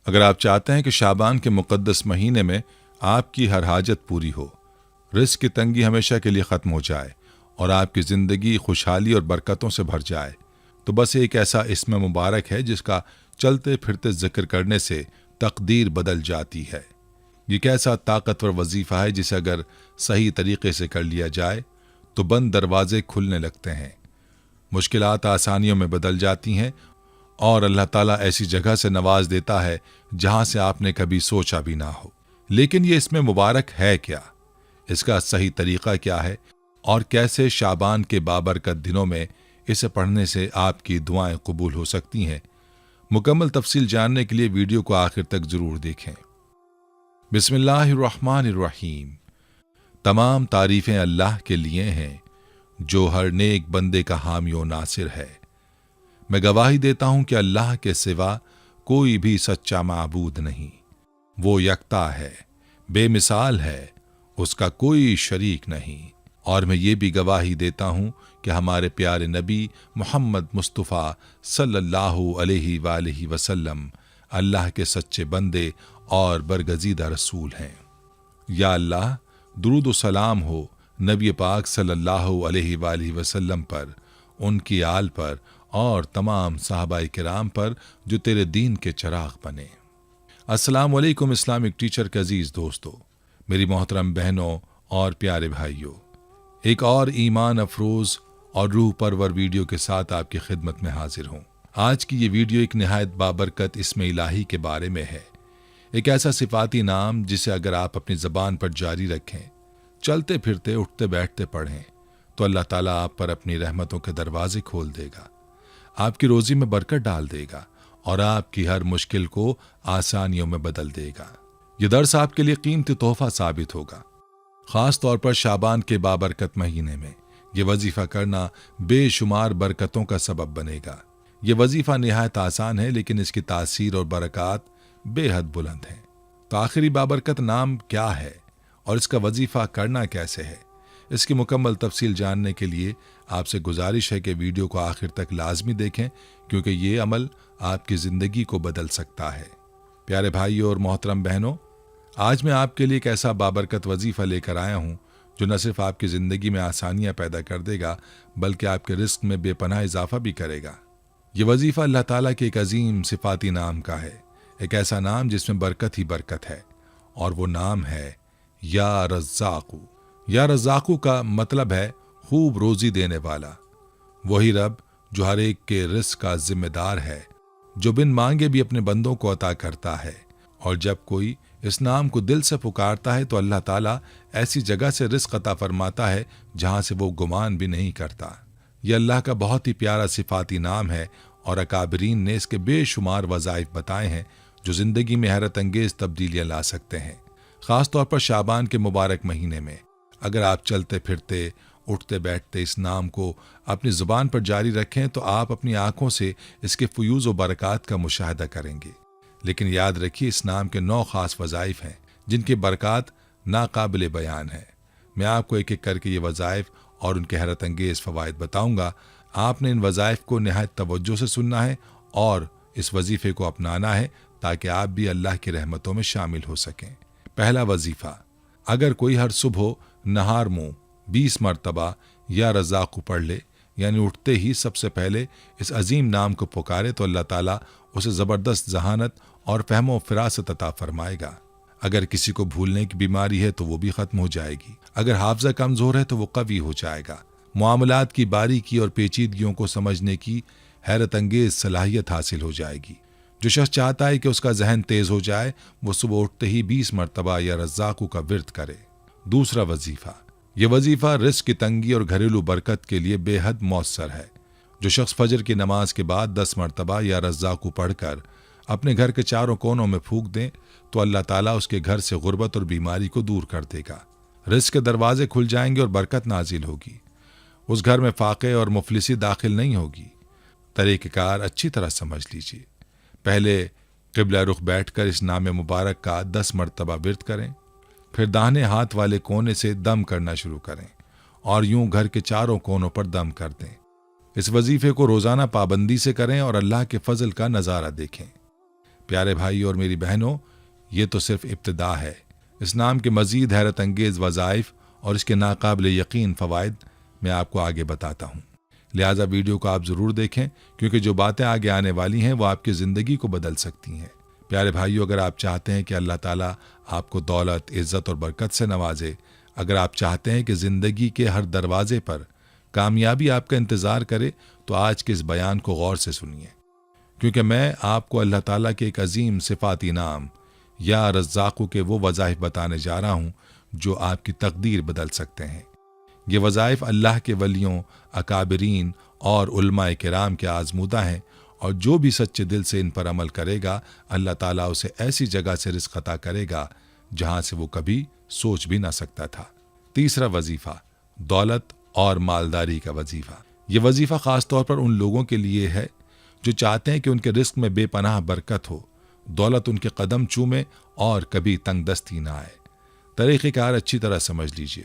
अगर आप चाहते हैं कि शाबान के मुक़द्दस महीने में आपकी हर हाजत पूरी हो, रिज़्क़ की तंगी हमेशा के लिए ख़त्म हो जाए और आपकी ज़िंदगी खुशहाली और बरकतों से भर जाए, तो बस एक ऐसा इस्म मुबारक है जिसका चलते फिरते जिक्र करने से तकदीर बदल जाती है। ये कैसा ताकतवर वजीफ़ा है जिसे अगर सही तरीके से कर लिया जाए तो बंद दरवाजे खुलने लगते हैं, मुश्किलात आसानियों में बदल जाती हैं और अल्लाह ताला ऐसी जगह से नवाज देता है जहां से आपने कभी सोचा भी ना हो। लेकिन ये इसमें मुबारक है क्या, इसका सही तरीका क्या है और कैसे शाबान के बाबरकत दिनों में इसे पढ़ने से आपकी दुआएं कबूल हो सकती हैं, मुकम्मल तफसील जानने के लिए वीडियो को आखिर तक जरूर देखें। बिस्मिल्लाहिर्रहमानिर्रहीम। तमाम तारीफें अल्लाह के लिए हैं जो हर नेक बंदे का हामी व नासिर है। मैं गवाही देता हूं कि अल्लाह के सिवा कोई भी सच्चा माबूद नहीं। वो यकता है, बेमिसाल है, उसका कोई शरीक नहीं। और मैं ये भी गवाही देता हूं कि हमारे प्यारे नबी मोहम्मद मुस्तफ़ा सल्लल्लाहु अलैहि वसल्लम अल्लाह के सच्चे बंदे और बरगजीदा रसूल हैं। या अल्लाह, दुरूद व सलाम हो नबी पाक सल्लल्लाहु अलैहि वसल्लम पर, उनकी आल पर और तमाम सहाबाए किराम पर जो तेरे दीन के चिराग बने। अस्सलाम वालेकुम इस्लामिक टीचर के अजीज दोस्तों, मेरी मोहतरम बहनों और प्यारे भाइयों, एक और ईमान अफरोज और रूह परवर वीडियो के साथ आपकी खिदमत में हाजिर हूँ। आज की ये वीडियो एक निहायत बाबरकत इस्म इलाही के बारे में है। एक ऐसा सिफाती नाम जिसे अगर आप अपनी ज़बान पर जारी रखें, चलते फिरते उठते बैठते पढ़ें, तो अल्लाह ताला आप पर अपनी रहमतों के दरवाजे खोल देगा, आपकी रोज़ी में बरकत डाल देगा और आपकी हर मुश्किल को आसानियों में बदल देगा। ये दर्स आपके लिए कीमती तोहफा साबित होगा। ख़ास तौर पर शाबान के बाबरकत महीने में ये वजीफ़ा करना बेशुमार बरकतों का सबब बनेगा। ये वजीफ़ा निहायत आसान है, लेकिन इसकी तासीर और बरक़ात बेहद बुलंद हैं। तो आखिरी बाबरकत नाम क्या है और इसका वजीफ़ा करना कैसे है, इसकी मुकम्मल तफसील जानने के लिए आपसे गुजारिश है कि वीडियो को आखिर तक लाजमी देखें, क्योंकि ये अमल आपकी ज़िंदगी को बदल सकता है। प्यारे भाइयों और मोहतरम बहनों, आज मैं आपके लिए एक ऐसा बाबरकत वजीफ़ा लेकर आया हूँ जो न सिर्फ आपकी ज़िंदगी में आसानियाँ पैदा कर देगा, बल्कि आपके रिस्क में बेपनाह इजाफा भी करेगा। ये वजीफ़ा अल्लाह ताला के एक अजीम सिफाती नाम का है, एक ऐसा नाम जिसमें बरकत ही बरकत है, और वो नाम है या रज़्ज़ाक़ु। या रज़्ज़ाक़ु का मतलब है खूब रोज़ी देने वाला। वही रब जो हर एक के रिस्क का जिम्मेदार है, जो बिन मांगे भी अपने बंदों को अता करता है। और जब कोई इस नाम को दिल से पुकारता है तो अल्लाह ताला ऐसी जगह से रिस्क अता फरमाता है जहां से वो गुमान भी नहीं करता। यह अल्लाह का बहुत ही प्यारा सिफाती नाम है और अकाबरीन ने इसके बेशुमार वज़ाइफ बताए हैं जो ज़िंदगी में हैरत अंगेज़ तब्दीलियाँ ला सकते हैं। ख़ास तौर पर शाबान के मुबारक महीने में अगर आप चलते फिरते उठते बैठते इस नाम को अपनी ज़ुबान पर जारी रखें तो आप अपनी आँखों से इसके फ़यूज़ व बरक़ात का मुशाहिदा करेंगे। लेकिन याद रखिए, इस नाम के 9 ख़ास वज़ाइफ हैं जिनकी बरक़ात नाकाबिले बयान है। मैं आपको एक एक करके ये वज़ाइफ और उनके हैरत अंगेज़ फ़वाइद बताऊँगा। आपने इन वज़ाइफ को निहायत तवज्जो से सुनना है और इस वजीफ़े को अपनाना है ताकि आप भी अल्लाह की रहमतों में शामिल हो सकें। पहला वजीफ़ा, अगर कोई हर सुबह नहार मुँह 20 मरतबा या रज़्ज़ाक़ु पढ़ ले, यानी उठते ही सबसे पहले इस अजीम नाम को पुकारे, तो अल्लाह ताला उसे ज़बरदस्त जहानत और फ़हम फ़िरासत अता फरमाएगा। अगर किसी को भूलने की बीमारी है तो वो भी ख़त्म हो जाएगी। अगर हाफ़ज़ा कमज़ोर है तो वो कवी हो जाएगा। मामलात की बारीकी और पेचीदगियों को समझने की हैरत अंगेज़ सलाहियत हासिल हो जाएगी। जो शख्स चाहता है कि उसका जहन तेज़ हो जाए, वो सुबह उठते ही 20 मरतबा या रज़्ज़ाक़ु का विर्द करे। दूसरा वजीफ़ा, यह वजीफ़ा रिस्क की तंगी और घरेलू बरकत के लिए बेहद मौसर है। जो शख्स फजर की नमाज के बाद 10 मरतबा या रज़्ज़ाक़ु पढ़कर अपने घर के चारों कोनों में फूंक दें तो अल्लाह ताला उसके घर से गुर्बत और बीमारी को दूर कर देगा। रिस्क के दरवाजे खुल जाएंगे और बरकत नाजिल होगी। उस घर में फाक़े और मुफलिसी दाखिल नहीं होगी। तरीक़ेकार अच्छी तरह समझ लीजिए। पहले क़िबला रुख बैठकर इस नाम मुबारक का 10 मरतबा विर्द करें, फिर दाहिने हाथ वाले कोने से दम करना शुरू करें और यूं घर के चारों कोनों पर दम कर दें। इस वजीफे को रोज़ाना पाबंदी से करें और अल्लाह के फजल का नज़ारा देखें। پیارے بھائی اور میری بہنوں، یہ تو صرف ابتدا ہے۔ اس نام کے مزید حیرت انگیز وظائف اور اس کے ناقابل یقین فوائد میں آپ کو آگے بتاتا ہوں، لہٰذا ویڈیو کو آپ ضرور دیکھیں، کیونکہ جو باتیں آگے آنے والی ہیں وہ آپ کی زندگی کو بدل سکتی ہیں۔ پیارے بھائیو، اگر آپ چاہتے ہیں کہ اللہ تعالیٰ آپ کو دولت، عزت اور برکت سے نوازے، اگر آپ چاہتے ہیں کہ زندگی کے ہر دروازے پر کامیابی آپ کا انتظار کرے، تو آج کے اس بیان کو غور سے سنیے، کیونکہ میں آپ کو اللہ تعالیٰ کے ایک عظیم صفاتی نام یا رزاقو کے وہ وظائف بتانے جا رہا ہوں جو آپ کی تقدیر بدل سکتے ہیں۔ یہ وظائف اللہ کے ولیوں، اکابرین اور علماء کرام کے آزمودہ ہیں، اور جو بھی سچے دل سے ان پر عمل کرے گا، اللہ تعالیٰ اسے ایسی جگہ سے رزق عطا کرے گا جہاں سے وہ کبھی سوچ بھی نہ سکتا تھا۔ تیسرا وظیفہ، دولت اور مالداری کا وظیفہ۔ یہ وظیفہ خاص طور پر ان لوگوں کے لیے ہے جو چاہتے ہیں کہ ان کے رزق میں بے پناہ برکت ہو، دولت ان کے قدم چومے اور کبھی تنگ دستی نہ آئے۔ طریقہ کار اچھی طرح سمجھ لیجئے۔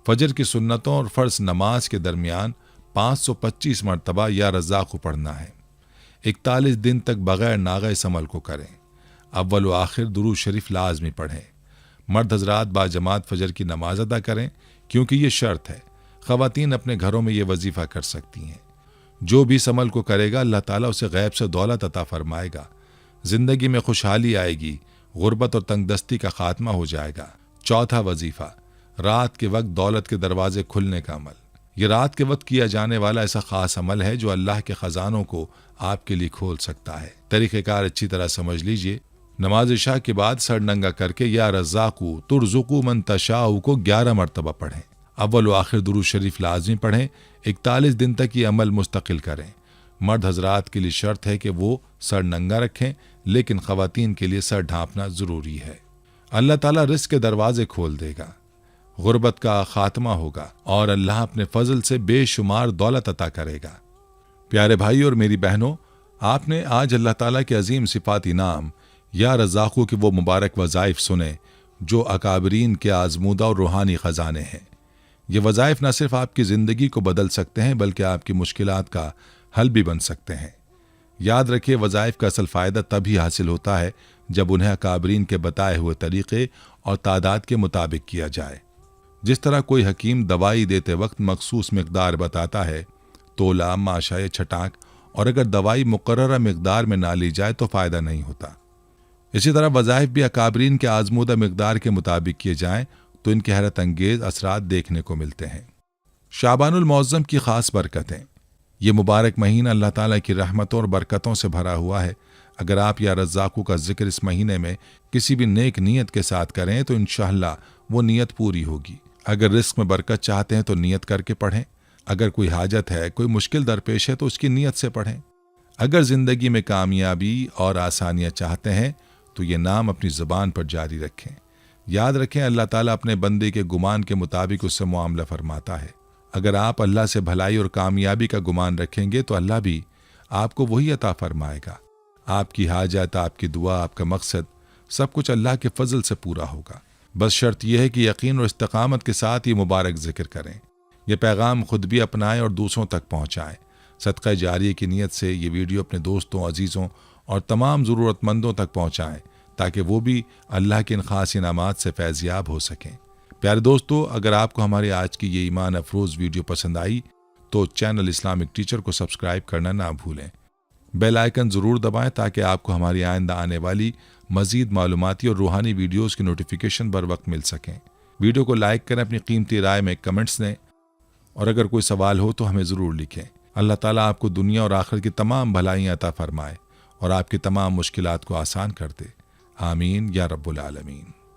فجر کی سنتوں اور فرض نماز کے درمیان 525 مرتبہ یا رزاق کو پڑھنا ہے۔ 41 دن تک بغیر ناقص عمل کو کریں۔ اول و آخر درود شریف لازمی پڑھیں۔ مرد حضرات باجماعت فجر کی نماز ادا کریں، کیونکہ یہ شرط ہے۔ خواتین اپنے گھروں میں یہ وظیفہ کر سکتی ہیں۔ جو بھی اس عمل کو کرے گا، اللہ تعالیٰ اسے غیب سے دولت عطا فرمائے گا، زندگی میں خوشحالی آئے گی، غربت اور تنگ دستی کا خاتمہ ہو جائے گا۔ چوتھا وظیفہ، رات کے وقت دولت کے دروازے کھلنے کا عمل۔ یہ رات کے وقت کیا جانے والا ایسا خاص عمل ہے جو اللہ کے خزانوں کو آپ کے لیے کھول سکتا ہے۔ طریقہ کار اچھی طرح سمجھ لیجئے۔ نماز عشاء کے بعد سر ننگا کر کے یا رزاقو ترزقو من تشاء کو 11 مرتبہ پڑھیں۔ اول و آخر درود شریف لازمی پڑھیں۔ 41 دن تک یہ عمل مستقل کریں۔ مرد حضرات کے لیے شرط ہے کہ وہ سر ننگا رکھیں، لیکن خواتین کے لیے سر ڈھانپنا ضروری ہے۔ اللہ تعالیٰ رزق کے دروازے کھول دے گا، غربت کا خاتمہ ہوگا، اور اللہ اپنے فضل سے بے شمار دولت عطا کرے گا۔ پیارے بھائی اور میری بہنوں، آپ نے آج اللہ تعالیٰ کے عظیم صفاتی نام یا رزاقو کے وہ مبارک وظائف سنے جو اکابرین کے آزمودہ اور روحانی خزانے ہیں۔ یہ وظائف نہ صرف آپ کی زندگی کو بدل سکتے ہیں بلکہ آپ کی مشکلات کا حل بھی بن سکتے ہیں۔ یاد رکھیے، وظائف کا اصل فائدہ تبھی حاصل ہوتا ہے جب انہیں اکابرین کے بتائے ہوئے طریقے اور تعداد کے مطابق کیا جائے۔ جس طرح کوئی حکیم دوائی دیتے وقت مخصوص مقدار بتاتا ہے، تولہ، ماشا یا چھٹانک، اور اگر دوائی مقررہ مقدار میں نہ لی جائے تو فائدہ نہیں ہوتا۔ اسی طرح وظائف بھی اکابرین کے آزمودہ مقدار کے مطابق کیے جائیں تو ان کے حیرت انگیز اثرات دیکھنے کو ملتے ہیں۔ شعبان المعظم کی خاص برکتیں۔ یہ مبارک مہینہ اللہ تعالیٰ کی رحمتوں اور برکتوں سے بھرا ہوا ہے۔ اگر آپ یا رزاقو کا ذکر اس مہینے میں کسی بھی نیک نیت کے ساتھ کریں تو انشاءاللہ وہ نیت پوری ہوگی۔ اگر رزق میں برکت چاہتے ہیں تو نیت کر کے پڑھیں۔ اگر کوئی حاجت ہے، کوئی مشکل درپیش ہے تو اس کی نیت سے پڑھیں۔ اگر زندگی میں کامیابی اور آسانیاں چاہتے ہیں تو یہ نام اپنی زبان پر جاری رکھیں۔ یاد رکھیں، اللہ تعالیٰ اپنے بندے کے گمان کے مطابق اس سے معاملہ فرماتا ہے۔ اگر آپ اللہ سے بھلائی اور کامیابی کا گمان رکھیں گے تو اللہ بھی آپ کو وہی عطا فرمائے گا۔ آپ کی حاجت، آپ کی دعا، آپ کا مقصد، سب کچھ اللہ کے فضل سے پورا ہوگا۔ بس شرط یہ ہے کہ یقین اور استقامت کے ساتھ یہ مبارک ذکر کریں۔ یہ پیغام خود بھی اپنائیں اور دوسروں تک پہنچائیں۔ صدقہ جاریہ کی نیت سے یہ ویڈیو اپنے دوستوں، عزیزوں اور تمام ضرورت مندوں تک پہنچائیں تاکہ وہ بھی اللہ کے ان خاص انعامات سے فیضیاب ہو سکیں۔ پیارے دوستو، اگر آپ کو ہماری آج کی یہ ایمان افروز ویڈیو پسند آئی تو چینل اسلامک ٹیچر کو سبسکرائب کرنا نہ بھولیں۔ بیل آئیکن ضرور دبائیں تاکہ آپ کو ہماری آئندہ آنے والی مزید معلوماتی اور روحانی ویڈیوز کی نوٹیفیکیشن بر وقت مل سکیں۔ ویڈیو کو لائک کریں، اپنی قیمتی رائے میں کمنٹس دیں، اور اگر کوئی سوال ہو تو ہمیں ضرور لکھیں۔ اللہ تعالیٰ آپ کو دنیا اور آخرت کی تمام بھلائیاں عطا فرمائے اور آپ کی تمام مشکلات کو آسان کر دے۔ آمین یا رب العالمین۔